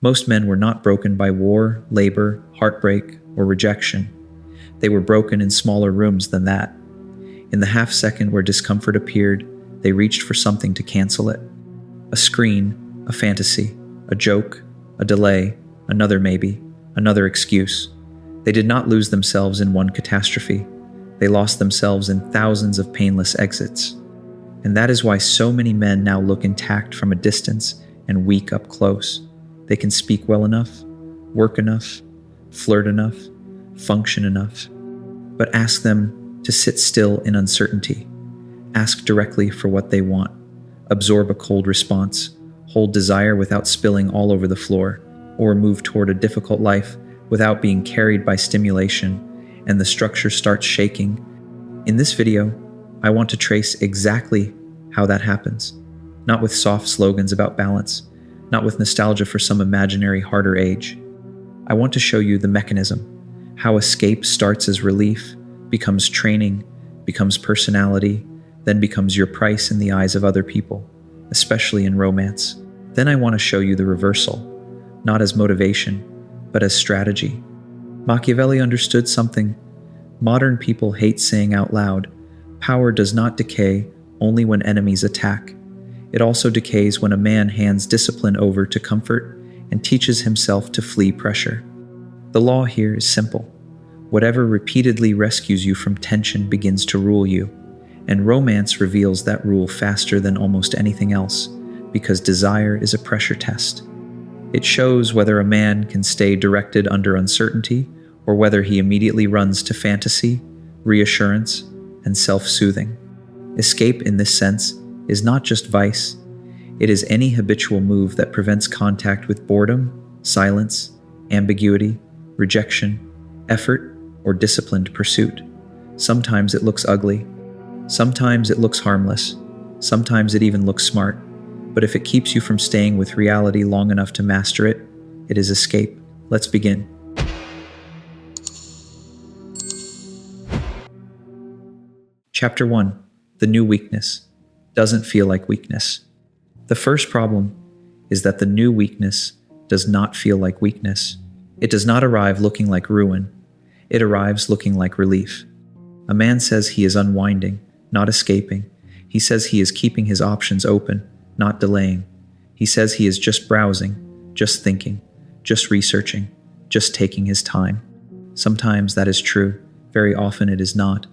Most men were not broken by war, labor, heartbreak, or rejection. They were broken in smaller rooms than that. In the half second where discomfort appeared, they reached for something to cancel it. A screen, a fantasy, a joke, a delay, another maybe, another excuse. They did not lose themselves in one catastrophe. They lost themselves in thousands of painless exits. And that is why so many men now look intact from a distance and weak up close. They can speak well enough, work enough, flirt enough, function enough. But ask them to sit still in uncertainty. Ask directly for what they want. Absorb a cold response. Hold desire without spilling all over the floor. Or move toward a difficult life without being carried by stimulation, and the structure starts shaking. In this video, I want to trace exactly how that happens. Not with soft slogans about balance, not with nostalgia for some imaginary harder age. I want to show you the mechanism, how escape starts as relief, becomes training, becomes personality, then becomes your price in the eyes of other people, especially in romance. Then I want to show you the reversal, not as motivation, but as strategy. Machiavelli understood something modern people hate saying out loud. Power does not decay only when enemies attack. It also decays when a man hands discipline over to comfort and teaches himself to flee pressure. The law here is simple. Whatever repeatedly rescues you from tension begins to rule you, and romance reveals that rule faster than almost anything else, because desire is a pressure test. It shows whether a man can stay directed under uncertainty or whether he immediately runs to fantasy, reassurance, and self-soothing. Escape in this sense is not just vice. It is any habitual move that prevents contact with boredom, silence, ambiguity, rejection, effort, or disciplined pursuit. Sometimes it looks ugly. Sometimes it looks harmless. Sometimes it even looks smart. But if it keeps you from staying with reality long enough to master it, it is escape. Let's begin. Chapter 1. The new weakness. Doesn't feel like weakness. The first problem is that the new weakness does not feel like weakness. It does not arrive looking like ruin. It arrives looking like relief. A man says he is unwinding, not escaping. He says he is keeping his options open, not delaying. He says he is just browsing, just thinking, just researching, just taking his time. Sometimes that is true. Very often it is not.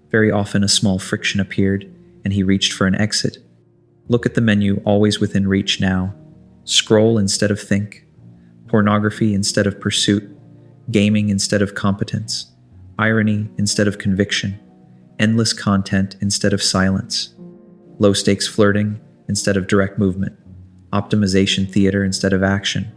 Very often a small friction appeared, and he reached for an exit. Look at the menu always within reach now. Scroll instead of think. Pornography instead of pursuit. Gaming instead of competence. Irony instead of conviction. Endless content instead of silence. Low-stakes flirting instead of direct movement. Optimization theater instead of action.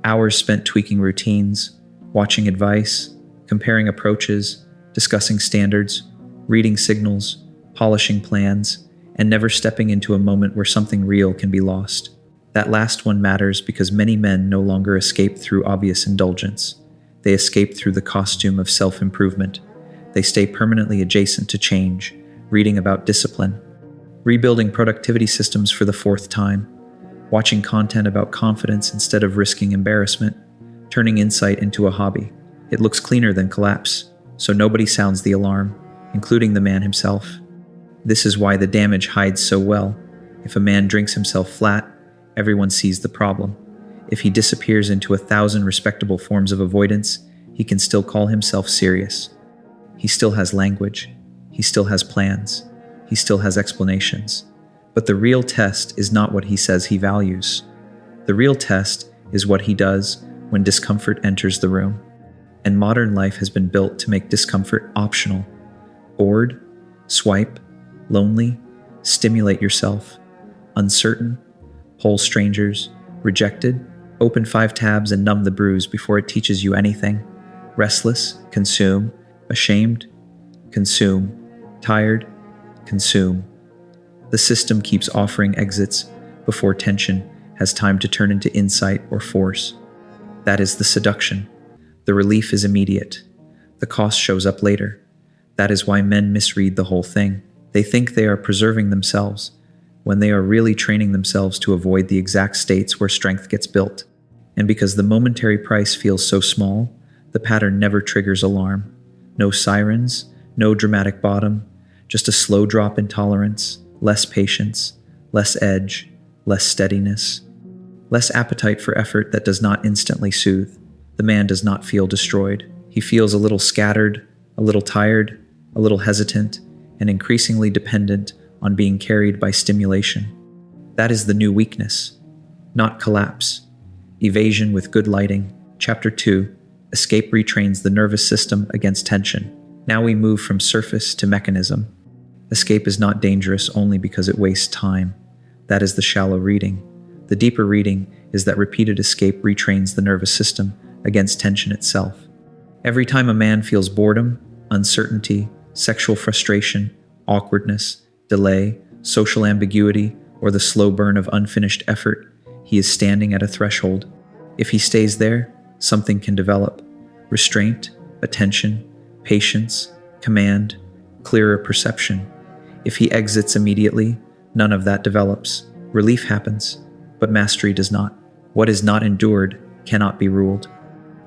Hours spent tweaking routines, watching advice, comparing approaches, discussing standards, reading signals, polishing plans, and never stepping into a moment where something real can be lost. That last one matters because many men no longer escape through obvious indulgence. They escape through the costume of self-improvement. They stay permanently adjacent to change, reading about discipline, rebuilding productivity systems for the fourth time, watching content about confidence instead of risking embarrassment, turning insight into a hobby. It looks cleaner than collapse, so nobody sounds the alarm, including the man himself. This is why the damage hides so well. If a man drinks himself flat, everyone sees the problem. If he disappears into 1,000 respectable forms of avoidance, he can still call himself serious. He still has language. He still has plans. He still has explanations. But the real test is not what he says he values. The real test is what he does when discomfort enters the room. And modern life has been built to make discomfort optional. Bored, swipe, lonely, stimulate yourself. Uncertain, poll strangers, rejected, open 5 tabs and numb the bruise before it teaches you anything. Restless, consume. Ashamed, consume. Tired, consume. The system keeps offering exits before tension has time to turn into insight or force. That is the seduction. The relief is immediate. The cost shows up later. That is why men misread the whole thing. They think they are preserving themselves, when they are really training themselves to avoid the exact states where strength gets built. And because the momentary price feels so small, the pattern never triggers alarm. No sirens, no dramatic bottom, just a slow drop in tolerance, less patience, less edge, less steadiness, less appetite for effort that does not instantly soothe. The man does not feel destroyed. He feels a little scattered, a little tired, a little hesitant, and increasingly dependent on being carried by stimulation. That is the new weakness, not collapse. Evasion with good lighting. Chapter 2. Escape retrains the nervous system against tension. Now we move from surface to mechanism. Escape is not dangerous only because it wastes time. That is the shallow reading. The deeper reading is that repeated escape retrains the nervous system against tension itself. Every time a man feels boredom, uncertainty, sexual frustration, awkwardness, delay, social ambiguity, or the slow burn of unfinished effort, he is standing at a threshold. If he stays there, something can develop. Restraint, attention, patience, command, clearer perception. If he exits immediately, none of that develops. Relief happens, but mastery does not. What is not endured cannot be ruled.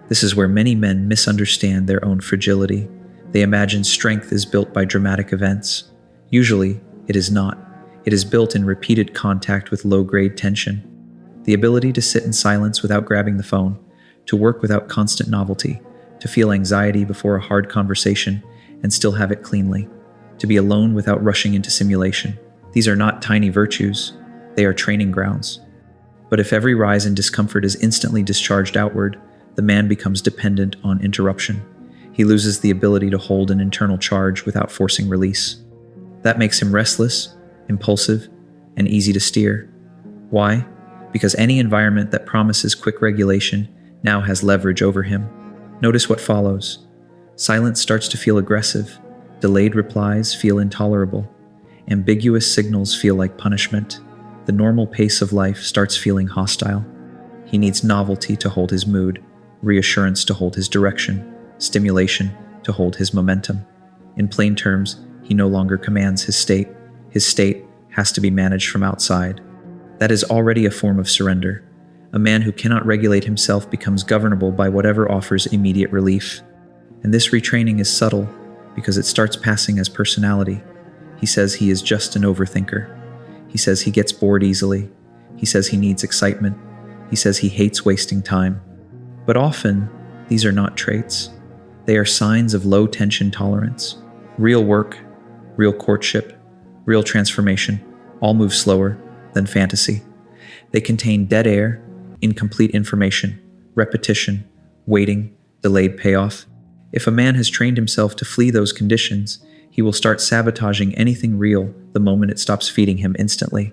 This is where many men misunderstand their own fragility. They imagine strength is built by dramatic events. Usually, it is not. It is built in repeated contact with low-grade tension. The ability to sit in silence without grabbing the phone, to work without constant novelty, to feel anxiety before a hard conversation and still have it cleanly, to be alone without rushing into simulation. These are not tiny virtues, they are training grounds. But if every rise in discomfort is instantly discharged outward, the man becomes dependent on interruption. He loses the ability to hold an internal charge without forcing release. That makes him restless, impulsive, and easy to steer. Why? Because any environment that promises quick regulation now has leverage over him. Notice what follows. Silence starts to feel aggressive. Delayed replies feel intolerable. Ambiguous signals feel like punishment. The normal pace of life starts feeling hostile. He needs novelty to hold his mood, reassurance to hold his direction, stimulation to hold his momentum. In plain terms, he no longer commands his state. His state has to be managed from outside. That is already a form of surrender. A man who cannot regulate himself becomes governable by whatever offers immediate relief. And this retraining is subtle because it starts passing as personality. He says he is just an overthinker. He says he gets bored easily. He says he needs excitement. He says he hates wasting time. But often, these are not traits. They are signs of low tension tolerance. Real work, real courtship, real transformation all move slower than fantasy. They contain dead air, incomplete information, repetition, waiting, delayed payoff. If a man has trained himself to flee those conditions, he will start sabotaging anything real the moment it stops feeding him instantly.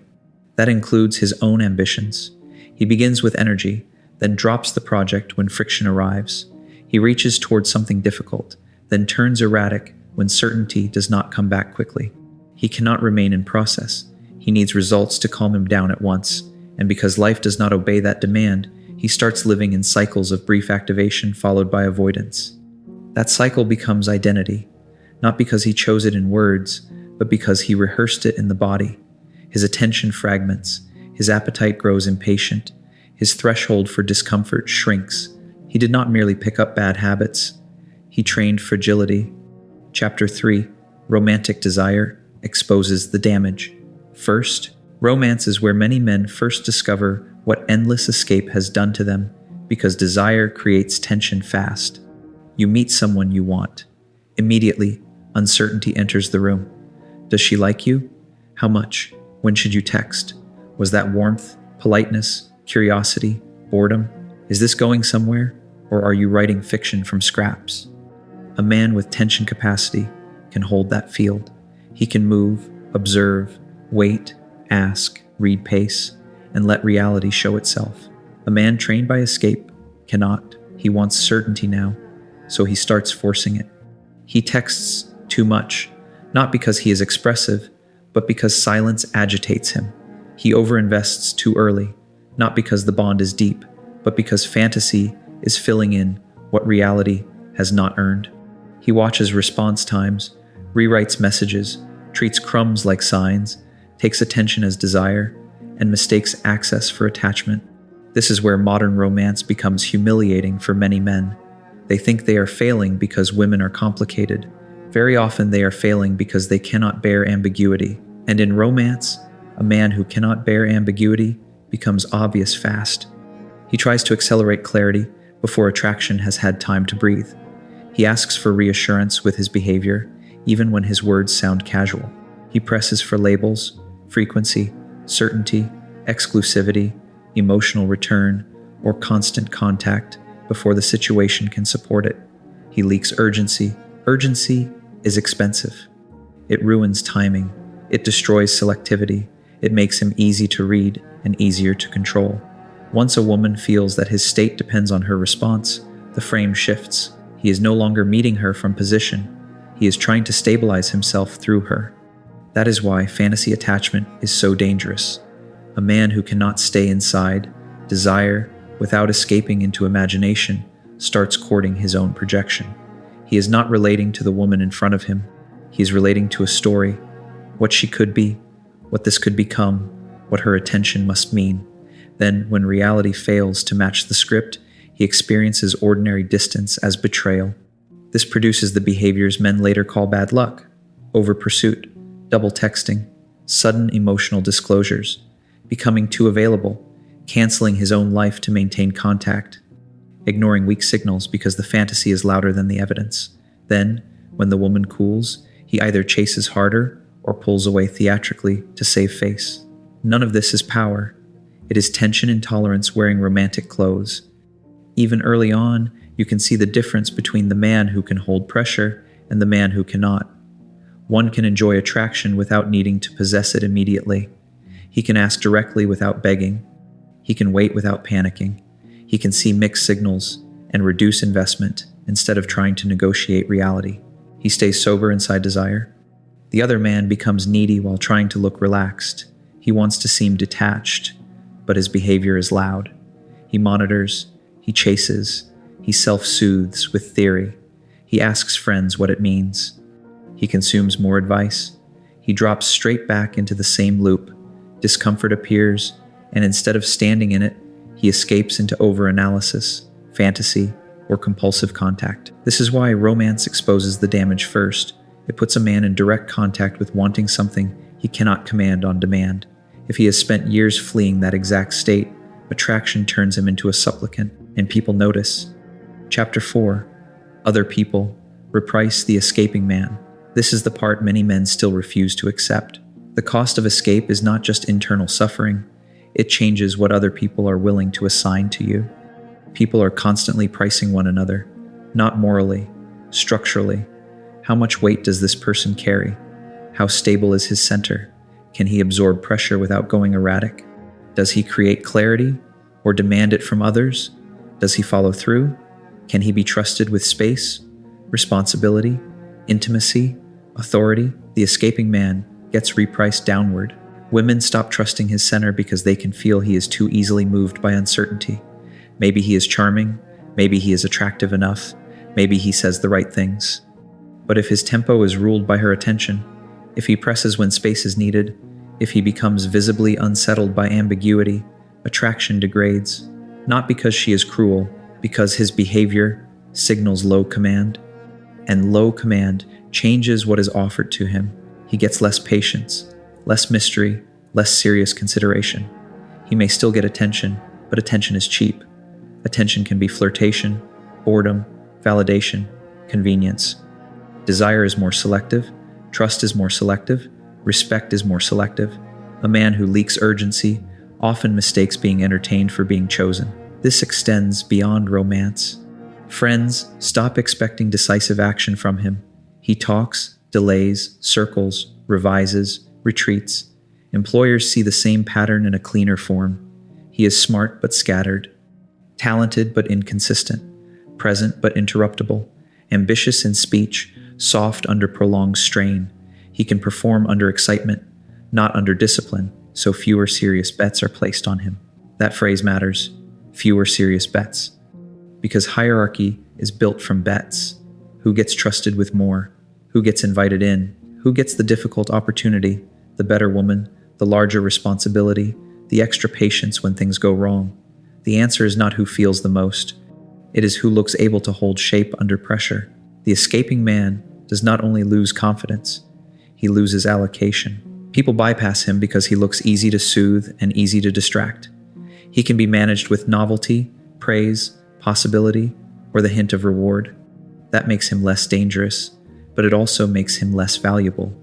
That includes his own ambitions. He begins with energy, then drops the project when friction arrives. He reaches towards something difficult, then turns erratic when certainty does not come back quickly. He cannot remain in process. He needs results to calm him down at once, and because life does not obey that demand, he starts living in cycles of brief activation followed by avoidance. That cycle becomes identity, not because he chose it in words, but because he rehearsed it in the body. His attention fragments, his appetite grows impatient, his threshold for discomfort shrinks. He did not merely pick up bad habits, he trained fragility. Chapter 3. Romantic desire exposes the damage. First, romance is where many men first discover what endless escape has done to them, because desire creates tension fast. You meet someone you want. Immediately, uncertainty enters the room. Does she like you? How much? When should you text? Was that warmth, politeness, curiosity, boredom? Is this going somewhere, or are you writing fiction from scraps? A man with tension capacity can hold that field. He can move, observe, wait, ask, read pace, and let reality show itself. A man trained by escape cannot. He wants certainty now, so he starts forcing it. He texts too much, not because he is expressive, but because silence agitates him. He overinvests too early, not because the bond is deep, but because fantasy is filling in what reality has not earned. He watches response times, rewrites messages, treats crumbs like signs, takes attention as desire, and mistakes access for attachment. This is where modern romance becomes humiliating for many men. They think they are failing because women are complicated. Very often they are failing because they cannot bear ambiguity. And in romance, a man who cannot bear ambiguity becomes obvious fast. He tries to accelerate clarity before attraction has had time to breathe. He asks for reassurance with his behavior, even when his words sound casual. He presses for labels, frequency, certainty, exclusivity, emotional return, or constant contact before the situation can support it. He leaks urgency. Urgency is expensive. It ruins timing. It destroys selectivity. It makes him easy to read and easier to control. Once a woman feels that his state depends on her response, the frame shifts. He is no longer meeting her from position. He is trying to stabilize himself through her. That is why fantasy attachment is so dangerous. A man who cannot stay inside, desire, without escaping into imagination, starts courting his own projection. He is not relating to the woman in front of him. He is relating to a story, what she could be, what this could become, what her attention must mean. Then, when reality fails to match the script, he experiences ordinary distance as betrayal. This produces the behaviors men later call bad luck: over-pursuit, double texting, sudden emotional disclosures, becoming too available, canceling his own life to maintain contact, ignoring weak signals because the fantasy is louder than the evidence. Then, when the woman cools, he either chases harder or pulls away theatrically to save face. None of this is power. It is tension intolerance wearing romantic clothes. Even early on, you can see the difference between the man who can hold pressure and the man who cannot. One can enjoy attraction without needing to possess it immediately. He can ask directly without begging. He can wait without panicking. He can see mixed signals and reduce investment instead of trying to negotiate reality. He stays sober inside desire. The other man becomes needy while trying to look relaxed. He wants to seem detached, but his behavior is loud. He monitors, he chases, he self-soothes with theory. He asks friends what it means. He consumes more advice. He drops straight back into the same loop. Discomfort appears, and instead of standing in it, he escapes into overanalysis, fantasy, or compulsive contact. This is why romance exposes the damage first. It puts a man in direct contact with wanting something he cannot command on demand. If he has spent years fleeing that exact state, attraction turns him into a supplicant, and people notice. Chapter 4. Other People. Reprice the escaping man. This is the part many men still refuse to accept. The cost of escape is not just internal suffering. It changes what other people are willing to assign to you. People are constantly pricing one another, not morally, structurally. How much weight does this person carry? How stable is his center? Can he absorb pressure without going erratic? Does he create clarity or demand it from others? Does he follow through? Can he be trusted with space, responsibility, intimacy, authority? The escaping man gets repriced downward. Women stop trusting his center because they can feel he is too easily moved by uncertainty. Maybe he is charming, maybe he is attractive enough, maybe he says the right things. But if his tempo is ruled by her attention, if he presses when space is needed, if he becomes visibly unsettled by ambiguity, attraction degrades, not because she is cruel, because his behavior signals low command. And low command changes what is offered to him. He gets less patience, less mystery, less serious consideration. He may still get attention, but attention is cheap. Attention can be flirtation, boredom, validation, convenience. Desire is more selective, trust is more selective, respect is more selective. A man who leaks urgency often mistakes being entertained for being chosen. This extends beyond romance. Friends stop expecting decisive action from him. He talks, delays, circles, revises, retreats. Employers see the same pattern in a cleaner form. He is smart but scattered, talented but inconsistent, present but interruptible, ambitious in speech, soft under prolonged strain. He can perform under excitement, not under discipline, so fewer serious bets are placed on him. That phrase matters, fewer serious bets. Because hierarchy is built from bets. Who gets trusted with more? Who gets invited in? Who gets the difficult opportunity, the better woman, the larger responsibility, the extra patience when things go wrong? The answer is not who feels the most. It is who looks able to hold shape under pressure. The escaping man does not only lose confidence, he loses allocation. People bypass him because he looks easy to soothe and easy to distract. He can be managed with novelty, praise, possibility, or the hint of reward. That makes him less dangerous, but it also makes him less valuable.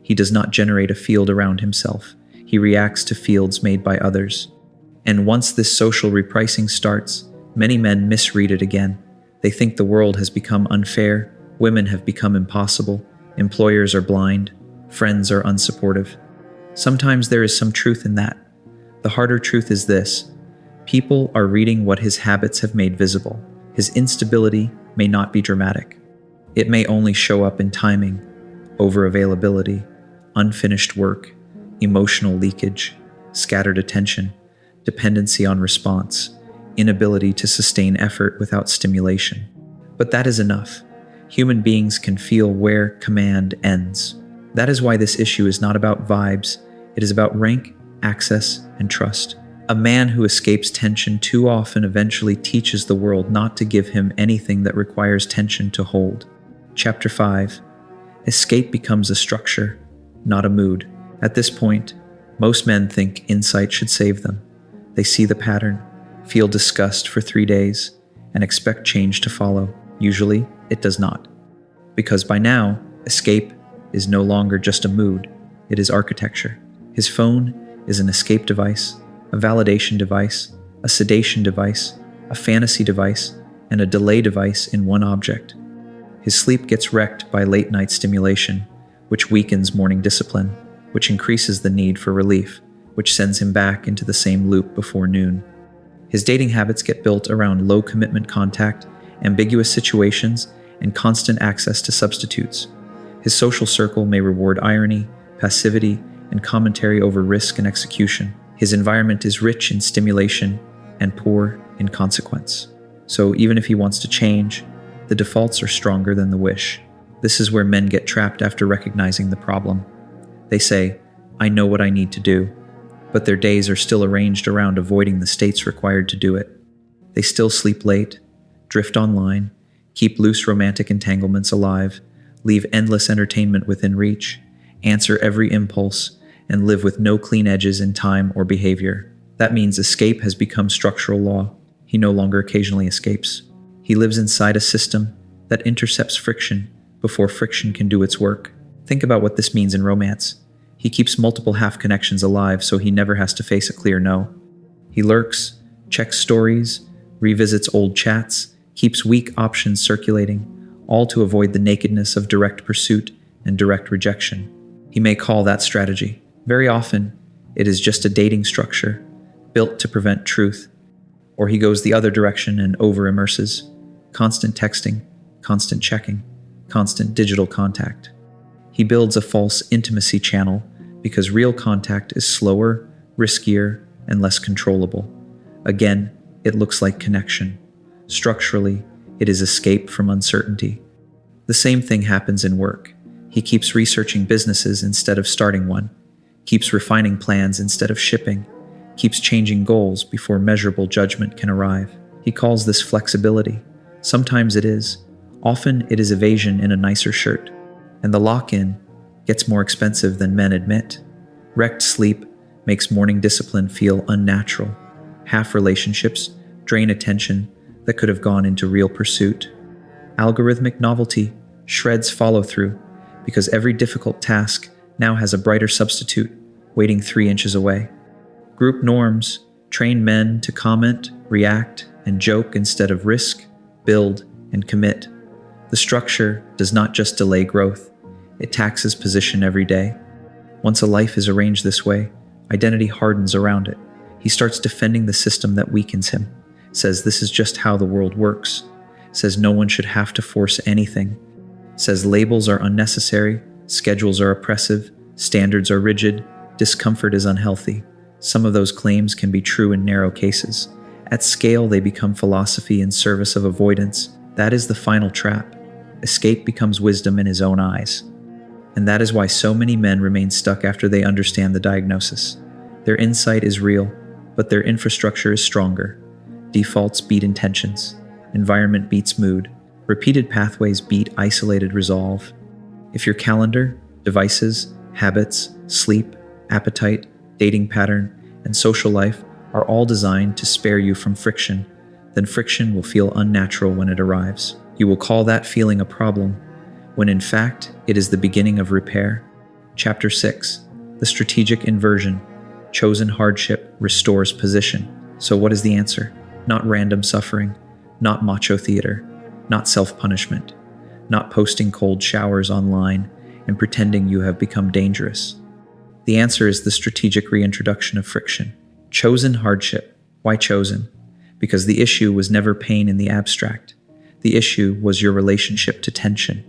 He does not generate a field around himself. He reacts to fields made by others. And once this social repricing starts, many men misread it again. They think the world has become unfair, women have become impossible, employers are blind, friends are unsupportive. Sometimes there is some truth in that. The harder truth is this: people are reading what his habits have made visible. His instability may not be dramatic. It may only show up in timing, overavailability, unfinished work, emotional leakage, scattered attention, dependency on response, inability to sustain effort without stimulation. But that is enough. Human beings can feel where command ends. That is why this issue is not about vibes. It is about rank, access, and trust. A man who escapes tension too often eventually teaches the world not to give him anything that requires tension to hold. Chapter 5. Escape becomes a structure, not a mood. At this point, most men think insight should save them. They see the pattern, feel disgust for 3 days, and expect change to follow. Usually, it does not. Because by now, escape is no longer just a mood, it is architecture. His phone is an escape device, a validation device, a sedation device, a fantasy device, and a delay device in one object. His sleep gets wrecked by late-night stimulation, which weakens morning discipline, which increases the need for relief, which sends him back into the same loop before noon. His dating habits get built around low-commitment contact, ambiguous situations, and constant access to substitutes. His social circle may reward irony, passivity, and commentary over risk and execution. His environment is rich in stimulation and poor in consequence. So even if he wants to change, the defaults are stronger than the wish. This is where men get trapped after recognizing the problem. They say, "I know what I need to do," but their days are still arranged around avoiding the states required to do it. They still sleep late, drift online, keep loose romantic entanglements alive, leave endless entertainment within reach, answer every impulse, and live with no clean edges in time or behavior. That means escape has become structural law. He no longer occasionally escapes. He lives inside a system that intercepts friction before friction can do its work. Think about what this means in romance. He keeps multiple half-connections alive so he never has to face a clear no. He lurks, checks stories, revisits old chats, keeps weak options circulating, all to avoid the nakedness of direct pursuit and direct rejection. He may call that strategy. Very often, it is just a dating structure built to prevent truth. Or he goes the other direction and over-immerses. Constant texting, constant checking, constant digital contact. He builds a false intimacy channel because real contact is slower, riskier, and less controllable. Again, it looks like connection. Structurally, it is escape from uncertainty. The same thing happens in work. He keeps researching businesses instead of starting one, keeps refining plans instead of shipping, keeps changing goals before measurable judgment can arrive. He calls this flexibility. Sometimes it is. Often it is evasion in a nicer shirt. And the lock-in gets more expensive than men admit. Wrecked sleep makes morning discipline feel unnatural. Half relationships drain attention that could have gone into real pursuit. Algorithmic novelty shreds follow-through because every difficult task now has a brighter substitute waiting 3 inches away. Group norms train men to comment, react, and joke instead of risk, build, and commit. The structure does not just delay growth, it taxes position every day. Once a life is arranged this way, identity hardens around it. He starts defending the system that weakens him, says this is just how the world works, says no one should have to force anything, says labels are unnecessary, schedules are oppressive, standards are rigid, discomfort is unhealthy. Some of those claims can be true in narrow cases. At scale, they become philosophy in service of avoidance. That is the final trap. Escape becomes wisdom in his own eyes. And that is why so many men remain stuck after they understand the diagnosis. Their insight is real, but their infrastructure is stronger. Defaults beat intentions. Environment beats mood. Repeated pathways beat isolated resolve. If your calendar, devices, habits, sleep, appetite, dating pattern, and social life are all designed to spare you from friction, then friction will feel unnatural when it arrives. You will call that feeling a problem, when in fact it is the beginning of repair. Chapter 6. The strategic inversion. Chosen hardship restores position. So what is the answer? Not random suffering, not macho theater, not self-punishment, not posting cold showers online and pretending you have become dangerous. The answer is the strategic reintroduction of friction. Chosen hardship. Why chosen? Because the issue was never pain in the abstract. The issue was your relationship to tension.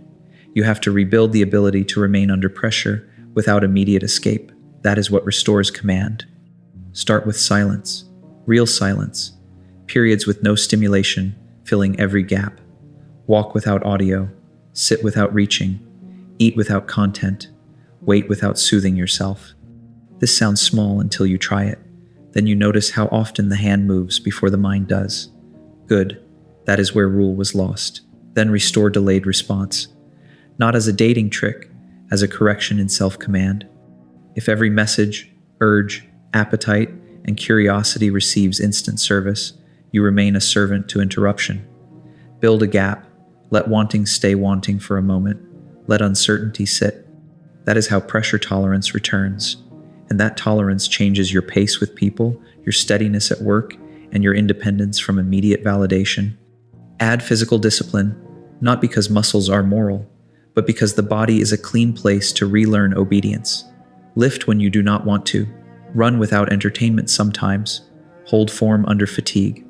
You have to rebuild the ability to remain under pressure without immediate escape. That is what restores command. Start with silence. Real silence. Periods with no stimulation, filling every gap. Walk without audio. Sit without reaching. Eat without content. Wait without soothing yourself. This sounds small until you try it. Then you notice how often the hand moves before the mind does. Good. That is where rule was lost. Then restore delayed response. Not as a dating trick, as a correction in self-command. If every message, urge, appetite, and curiosity receives instant service, you remain a servant to interruption. Build a gap. Let wanting stay wanting for a moment. Let uncertainty sit. That is how pressure tolerance returns. And that tolerance changes your pace with people, your steadiness at work, and your independence from immediate validation. Add physical discipline, not because muscles are moral, but because the body is a clean place to relearn obedience. Lift when you do not want to. Run without entertainment sometimes. Hold form under fatigue.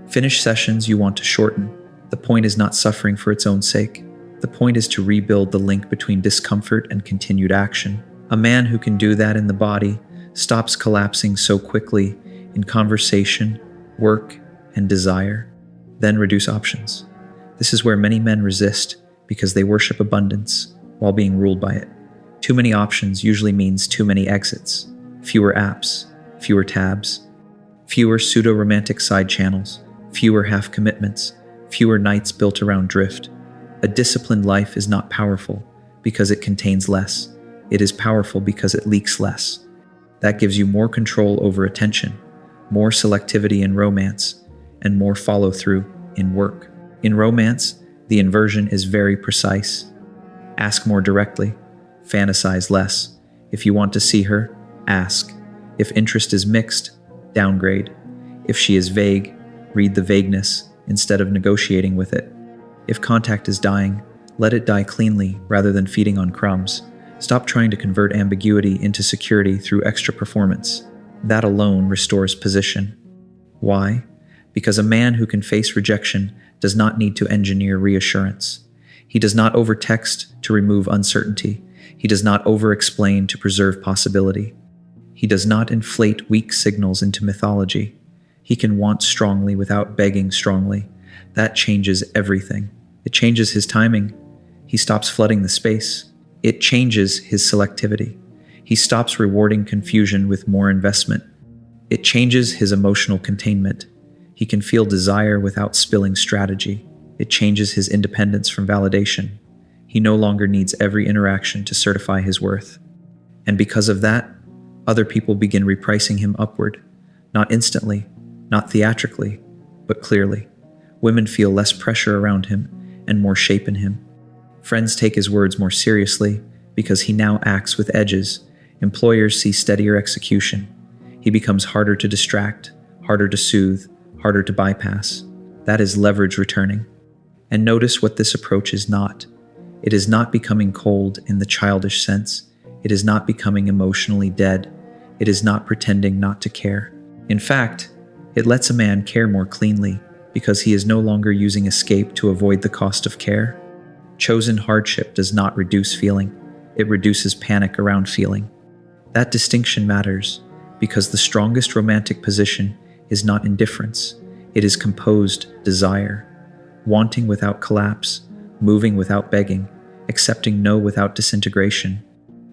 Finish sessions you want to shorten. The point is not suffering for its own sake. The point is to rebuild the link between discomfort and continued action. A man who can do that in the body stops collapsing so quickly in conversation, work, and desire. Then reduce options. This is where many men resist because they worship abundance while being ruled by it. Too many options usually means too many exits. Fewer apps, fewer tabs, fewer pseudo-romantic side channels, fewer half commitments, fewer nights built around drift. A disciplined life is not powerful because it contains less. It is powerful because it leaks less. That gives you more control over attention, more selectivity in romance, and more follow-through in work. In romance, the inversion is very precise. Ask more directly. Fantasize less. If you want to see her, ask. If interest is mixed, downgrade. If she is vague, read the vagueness instead of negotiating with it. If contact is dying, let it die cleanly rather than feeding on crumbs. Stop trying to convert ambiguity into security through extra performance. That alone restores position. Why? Because a man who can face rejection does not need to engineer reassurance. He does not overtext to remove uncertainty. He does not over-explain to preserve possibility. He does not inflate weak signals into mythology. He can want strongly without begging strongly. That changes everything. It changes his timing. He stops flooding the space. It changes his selectivity. He stops rewarding confusion with more investment. It changes his emotional containment. He can feel desire without spilling strategy. It changes his independence from validation. He no longer needs every interaction to certify his worth. And because of that, other people begin repricing him upward. Not instantly, not theatrically, but clearly. Women feel less pressure around him and more shape in him. Friends take his words more seriously because he now acts with edges. Employers see steadier execution. He becomes harder to distract, harder to soothe, harder to bypass. That is leverage returning. And notice what this approach is not. It is not becoming cold in the childish sense. It is not becoming emotionally dead. It is not pretending not to care. In fact, it lets a man care more cleanly because he is no longer using escape to avoid the cost of care. Chosen hardship does not reduce feeling. It reduces panic around feeling. That distinction matters because the strongest romantic position is not indifference. It is composed desire, wanting without collapse, moving without begging, accepting no without disintegration,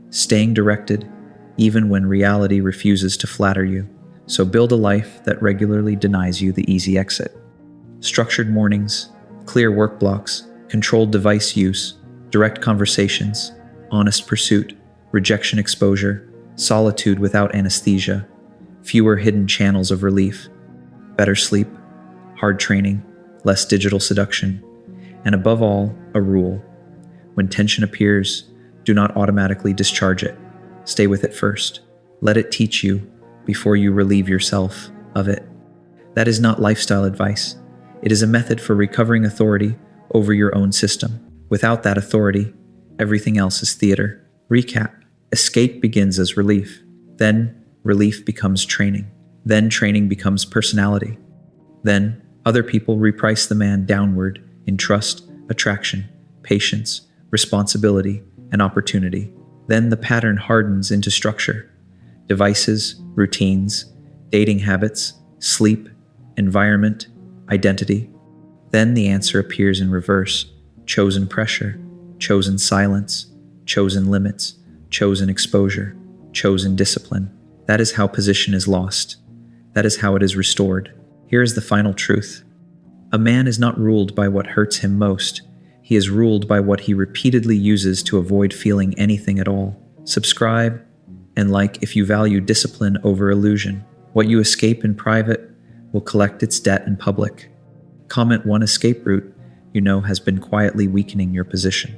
staying directed even when reality refuses to flatter you. So build a life that regularly denies you the easy exit. Structured mornings, clear work blocks, controlled device use, direct conversations, honest pursuit, rejection exposure, solitude without anesthesia, fewer hidden channels of relief, better sleep, hard training, less digital seduction, and above all, a rule. When tension appears, do not automatically discharge it. Stay with it first. Let it teach you before you relieve yourself of it. That is not lifestyle advice. It is a method for recovering authority over your own system. Without that authority, everything else is theater. Recap. Escape begins as relief. Then relief becomes training. Then training becomes personality. Then other people reprice the man downward in trust, attraction, patience, responsibility, and opportunity. Then the pattern hardens into structure. Devices, routines, dating habits, sleep, environment, identity. Then the answer appears in reverse: chosen pressure, chosen silence, chosen limits, chosen exposure, chosen discipline. That is how position is lost. That is how it is restored. Here is the final truth. A man is not ruled by what hurts him most. He is ruled by what he repeatedly uses to avoid feeling anything at all. Subscribe and like if you value discipline over illusion. What you escape in private will collect its debt in public. Comment one escape route you know has been quietly weakening your position.